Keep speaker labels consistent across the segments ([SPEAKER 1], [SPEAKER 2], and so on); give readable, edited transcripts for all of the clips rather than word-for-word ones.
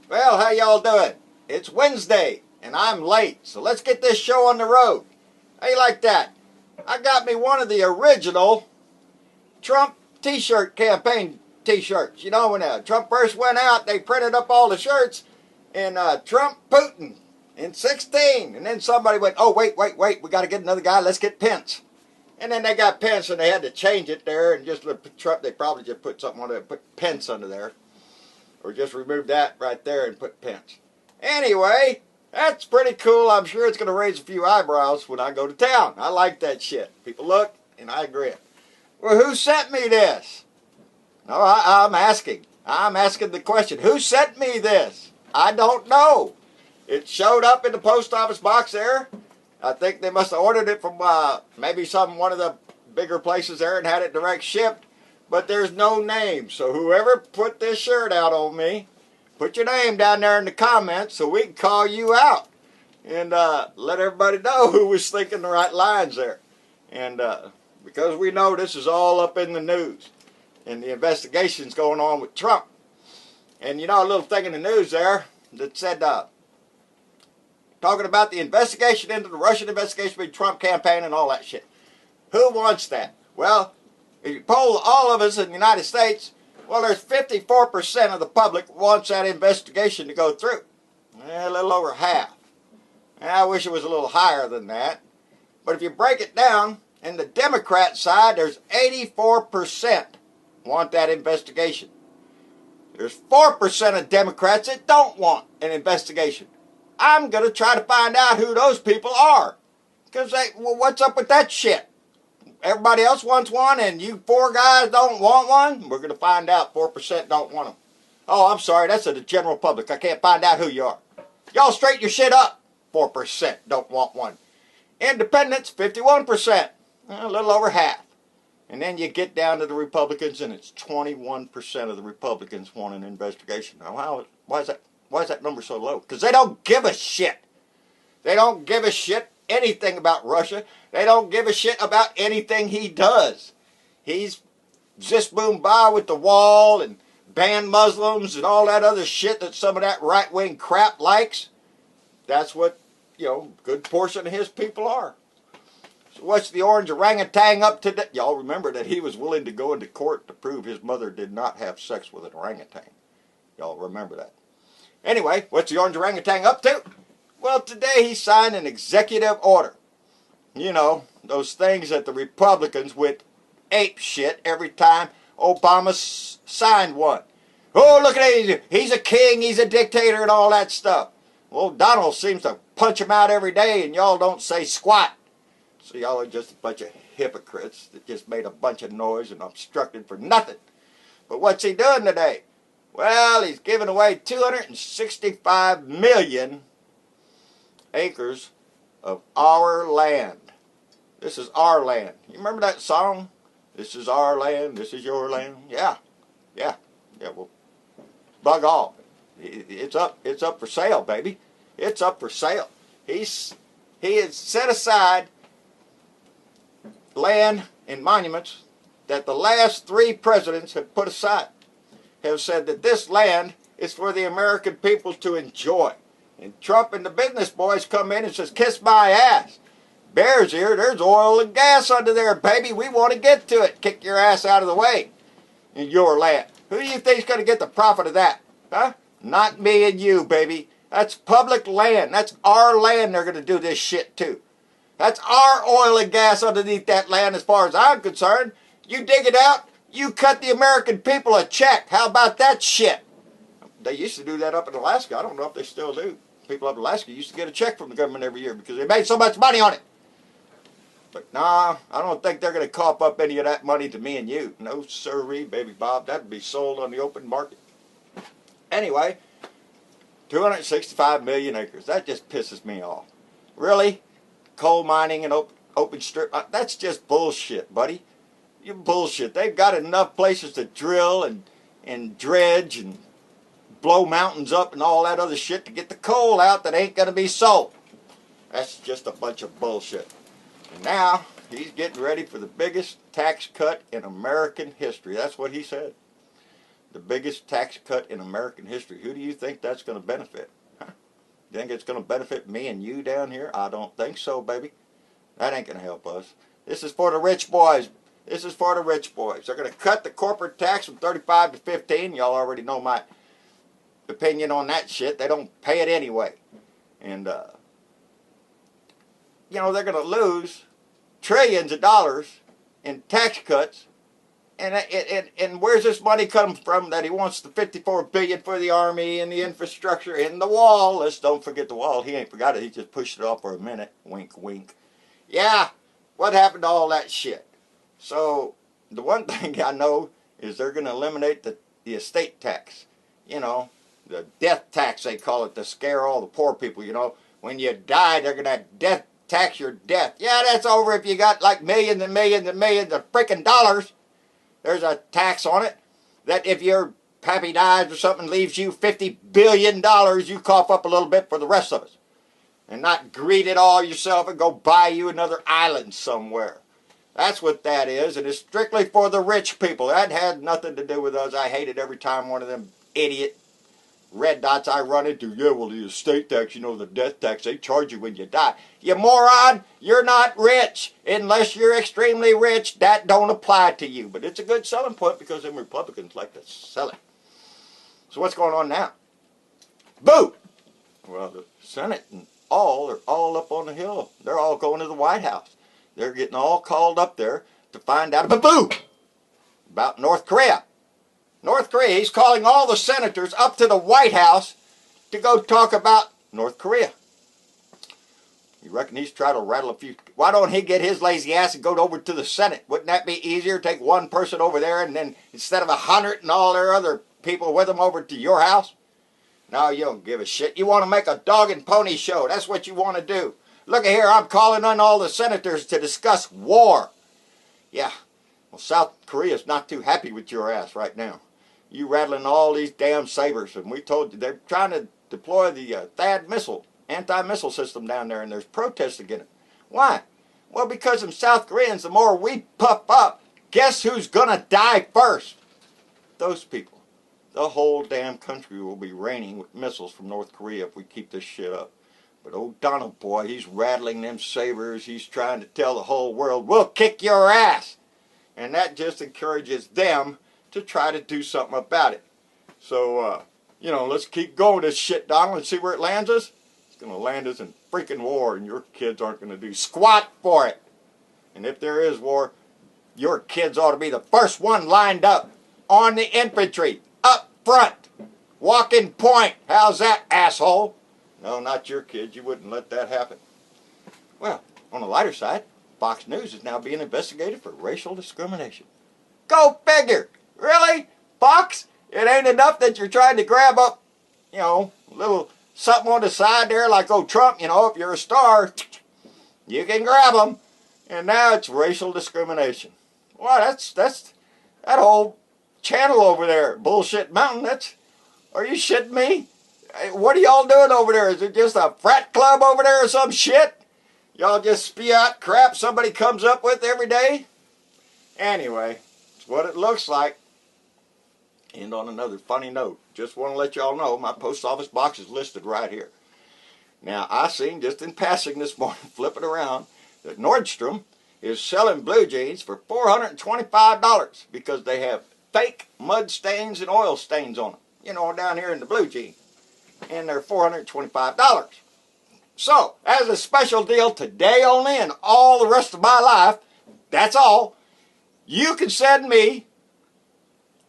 [SPEAKER 1] Well, how y'all doing? It's Wednesday, and I'm late, so let's get this show on the road. How you like that? I got me one of the original Trump t-shirt campaign t-shirts. You know, when Trump first went out, they printed up all the shirts in Trump Putin in 16. And then somebody went, oh, wait, we got to get another guy. Let's get Pence. And then they got Pence, and they had to change it there and just let Trump. They probably just put something on there, put Pence under there. Or just remove that right there and put Pence. Anyway, that's pretty cool. I'm sure it's going to raise a few eyebrows when I go to town. I like that shit. People look, and I agree. Well, who sent me this? No, I'm asking. I'm asking the question. Who sent me this? I don't know. It showed up in the post office box there. I think they must have ordered it from maybe one of the bigger places there and had it direct shipped. But there's no name. So whoever put this shirt out on me, put your name down there in the comments so we can call you out. And let everybody know who was thinking the right lines there. And because we know this is all up in the news. And the investigation's going on with Trump. And you know, a little thing in the news there that said, talking about the investigation into the Russian investigation with the Trump campaign and all that shit. Who wants that? Well, if you poll all of us in the United States, well, there's 54% of the public wants that investigation to go through. A little over half. I wish it was a little higher than that. But if you break it down, in the Democrat side, there's 84% want that investigation. There's 4% of Democrats that don't want an investigation. I'm going to try to find out who those people are. Because, well, what's up with that shit? Everybody else wants one and you four guys don't want one? We're going to find out 4% don't want them. Oh, I'm sorry, that's the general public. I can't find out who you are. Y'all straighten your shit up. 4% don't want one. Independents, 51%. A little over half. And then you get down to the Republicans and it's 21% of the Republicans want an investigation. Now, why is that number so low? Because they don't give a shit. They don't give a shit anything about Russia. They don't give a shit about anything he does. He's zis boom bah with the wall and ban Muslims and all that other shit that some of that right-wing crap likes. That's what, you know, a good portion of his people are. So what's the orange orangutan up to? Y'all remember that he was willing to go into court to prove his mother did not have sex with an orangutan. Y'all remember that. Anyway, what's the orange orangutan up to? Well, today he signed an executive order. You know, those things that the Republicans went ape shit every time Obama signed one. Oh, look at him. He's a king, he's a dictator, and all that stuff. Well, Donald seems to punch him out every day, and y'all don't say squat. So y'all are just a bunch of hypocrites that just made a bunch of noise and obstructed for nothing. But what's he doing today? Well, he's giving away 265 million acres of our land. This is our land. You remember that song? This is our land, this is your land. Yeah, well, bug off. It's up for sale, baby. It's up for sale. He has set aside land and monuments that the last 3 presidents have put aside. Have said that this land is for the American people to enjoy. And Trump and the business boys come in and says, kiss my ass. Bears here, there's oil and gas under there, baby. We want to get to it. Kick your ass out of the way in your land. Who do you think's going to get the profit of that? Huh? Not me and you, baby. That's public land. That's our land they're going to do this shit to. That's our oil and gas underneath that land as far as I'm concerned. You dig it out, you cut the American people a check. How about that shit? They used to do that up in Alaska. I don't know if they still do. People up in Alaska used to get a check from the government every year because they made so much money on it. But nah, I don't think they're going to cough up any of that money to me and you. No sirree, baby Bob. That'd be sold on the open market. Anyway, 265 million acres. That just pisses me off. Really? Coal mining and open strip? That's just bullshit, buddy. You bullshit. They've got enough places to drill and dredge and blow mountains up and all that other shit to get the coal out that ain't going to be sold. That's just a bunch of bullshit. And now he's getting ready for the biggest tax cut in American history. That's what he said. The biggest tax cut in American history. Who do you think that's going to benefit? Huh? You think it's going to benefit me and you down here? I don't think so, baby. That ain't going to help us. This is for the rich boys. This is for the rich boys. They're going to cut the corporate tax from 35 to 15. Y'all already know my opinion on that shit. They don't pay it anyway. And, you know, they're going to lose trillions of dollars in tax cuts. And where's this money come from that he wants the $54 billion for the Army and the infrastructure and the wall? Let's don't forget the wall. He ain't forgot it. He just pushed it off for a minute. Wink, wink. Yeah, what happened to all that shit? So the one thing I know is they're going to eliminate the estate tax. You know, the death tax, they call it, to scare all the poor people. You know, when you die, they're going to death tax your death. Yeah, that's over if you got like millions and millions and millions of freaking dollars. There's a tax on it that if your pappy dies or something leaves you $50 billion, you cough up a little bit for the rest of us. And not greed it all yourself and go buy you another island somewhere. That's what that is. And it's strictly for the rich people. That had nothing to do with us. I hate it every time one of them idiot red dots I run into. Yeah, well, the estate tax, you know, the death tax, they charge you when you die. You moron, you're not rich. Unless you're extremely rich, that don't apply to you. But it's a good selling point because them Republicans like to sell it. So what's going on now? Boo! Well, the Senate and all are all up on the Hill. They're all going to the White House. They're getting all called up there to find out about North Korea. North Korea, he's calling all the senators up to the White House to go talk about North Korea. You reckon he's trying to rattle a few... Why don't he get his lazy ass and go over to the Senate? Wouldn't that be easier? Take one person over there and then instead of 100 and all their other people with them over to your house? No, you don't give a shit. You want to make a dog and pony show. That's what you want to do. Look at here, I'm calling on all the senators to discuss war. Yeah, well, South Korea's not too happy with your ass right now. You rattling all these damn sabers, and we told you they're trying to deploy the THAAD missile, anti-missile system down there, and there's protests against it. Why? Well, because them South Koreans, the more we puff up, guess who's gonna die first? Those people. The whole damn country will be raining with missiles from North Korea if we keep this shit up. But old Donald boy, he's rattling them sabers. He's trying to tell the whole world, we'll kick your ass. And that just encourages them to try to do something about it. So, you know, let's keep going this shit, Donald, and see where it lands us. It's going to land us in freaking war, and your kids aren't going to do squat for it. And if there is war, your kids ought to be the first one lined up on the infantry, up front, walking point. How's that, asshole? No, not your kids. You wouldn't let that happen. Well, on the lighter side, Fox News is now being investigated for racial discrimination. Go figure. Really? Fox? It ain't enough that you're trying to grab up, you know, a little something on the side there like old Trump, you know, if you're a star, you can grab them. And now it's racial discrimination. Well, that's that whole channel over there, Bullshit Mountain, are you shitting me? What are y'all doing over there? Is it just a frat club over there or some shit? Y'all just spew out crap somebody comes up with every day? Anyway, it's what it looks like. And on another funny note, just want to let y'all know my post office box is listed right here. Now, I seen just in passing this morning, flipping around, that Nordstrom is selling blue jeans for $425 because they have fake mud stains and oil stains on them. You know, down here in the blue jean. And they're $425. So, as a special deal today only and all the rest of my life, that's all, you can send me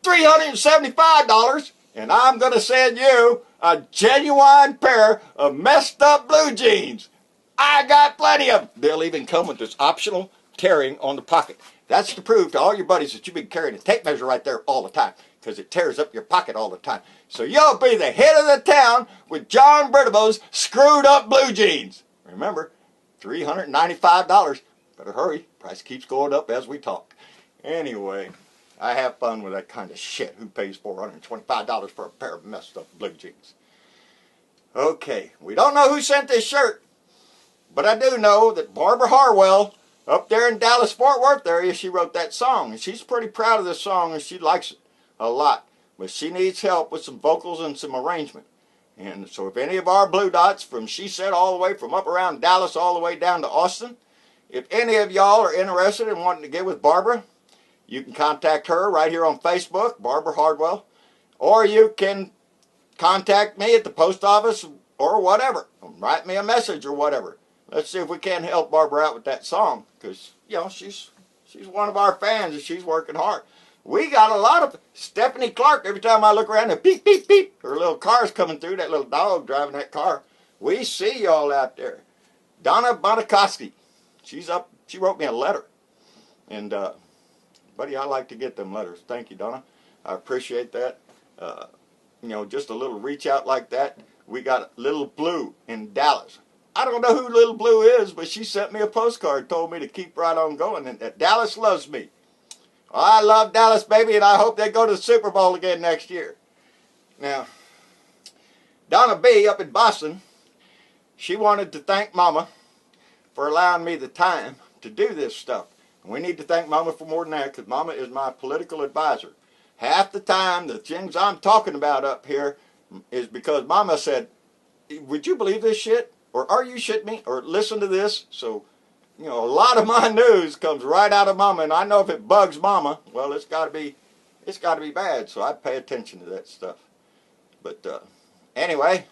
[SPEAKER 1] $375 and I'm going to send you a genuine pair of messed up blue jeans. I got plenty of them. They'll even come with this optional tearing on the pocket. That's to prove to all your buddies that you've been carrying a tape measure right there all the time because it tears up your pocket all the time. So you'll be the head of the town with John Bernabou's screwed up blue jeans. Remember, $395. Better hurry. Price keeps going up as we talk. Anyway, I have fun with that kind of shit. Who pays $425 for a pair of messed up blue jeans? Okay, we don't know who sent this shirt, but I do know that Barbara Harwell up there in Dallas-Fort Worth area, she wrote that song. And she's pretty proud of this song and she likes it a lot. but she needs help with some vocals and some arrangement. And so if any of our Blue Dots from She Said all the way from up around Dallas all the way down to Austin, if any of y'all are interested in wanting to get with Barbara, you can contact her right here on Facebook, Barbara Hardwell, or you can contact me at the post office or whatever. Write me a message or whatever. Let's see if we can help Barbara out with that song, because, you know, she's one of our fans and she's working hard. We got a lot of Stephanie Clark. Every time I look around, beep, beep, beep, her little car's coming through, that little dog driving that car. We see y'all out there. Donna Bonacoski, she's up. She wrote me a letter. And, buddy, I like to get them letters. Thank you, Donna. I appreciate that. You know, just a little reach out like that. We got Little Blue in Dallas. I don't know who Little Blue is, but she sent me a postcard, told me to keep right on going, and that Dallas loves me. Well, I love Dallas, baby, and I hope they go to the Super Bowl again next year. Now, Donna B. up in Boston, she wanted to thank Mama for allowing me the time to do this stuff. And we need to thank Mama for more than that, because Mama is my political advisor. Half the time, the things I'm talking about up here is because Mama said, would you believe this shit? Or are you shitting me? Or listen to this. So, you know, a lot of my news comes right out of Mama, and I know if it bugs Mama, well, it's got to be bad. So I pay attention to that stuff. But anyway,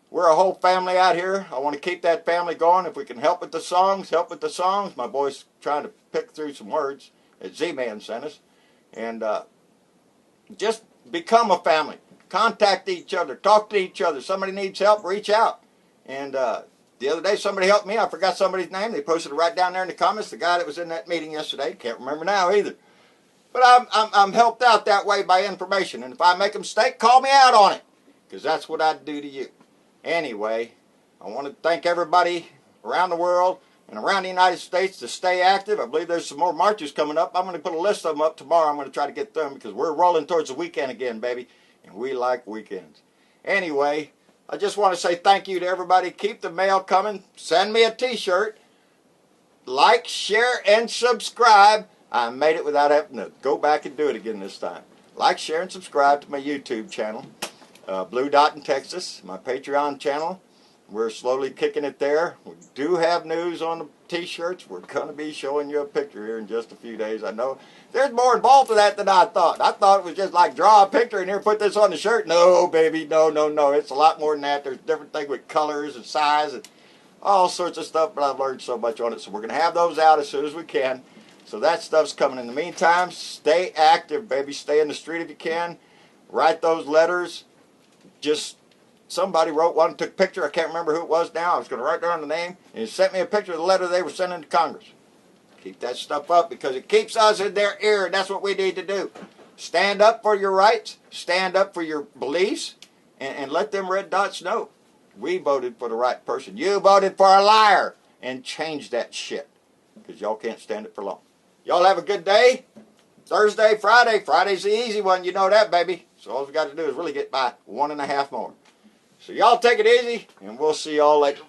[SPEAKER 1] we're a whole family out here. I want to keep that family going. If we can help with the songs, help with the songs. My boy's trying to pick through some words that Z-Man sent us, and just become a family. Contact each other. Talk to each other. Somebody needs help, reach out. And the other day somebody helped me. I forgot somebody's name. They posted it right down there in the comments. The guy that was in that meeting yesterday. Can't remember now either. But I'm helped out that way by information. And if I make a mistake, call me out on it, because that's what I'd do to you. Anyway, I want to thank everybody around the world and around the United States to stay active. I believe there's some more marches coming up. I'm going to put a list of them up tomorrow. I'm going to try to get them, because we're rolling towards the weekend again, baby. And we like weekends. Anyway, I just want to say thank you to everybody. Keep the mail coming. Send me a t-shirt. Like, share, and subscribe. I made it without having to go back and do it again this time. Like, share, and subscribe to my YouTube channel. Blue Dot in Texas, my Patreon channel. We're slowly kicking it there. We do have news on the t-shirts. We're going to be showing you a picture here in just a few days. I know there's more involved to that than I thought. I thought it was just like draw a picture and here put this on the shirt. No, baby, no, no, no. It's a lot more than that. There's different things with colors and size and all sorts of stuff, but I've learned so much on it. So we're going to have those out as soon as we can. So that stuff's coming. In the meantime, stay active, baby. Stay in the street if you can. Write those letters. Just somebody wrote one, took a picture. I can't remember who it was now. I was going to write down the name. And he sent me a picture of the letter they were sending to Congress. Keep that stuff up, because it keeps us in their ear, and that's what we need to do. Stand up for your rights. Stand up for your beliefs. And let them red dots know. We voted for the right person. You voted for a liar. And change that shit, because y'all can't stand it for long. Y'all have a good day. Thursday, Friday. Friday's the easy one. You know that, baby. So all we got to do is really get by 1.5 more. So y'all take it easy, and we'll see y'all later.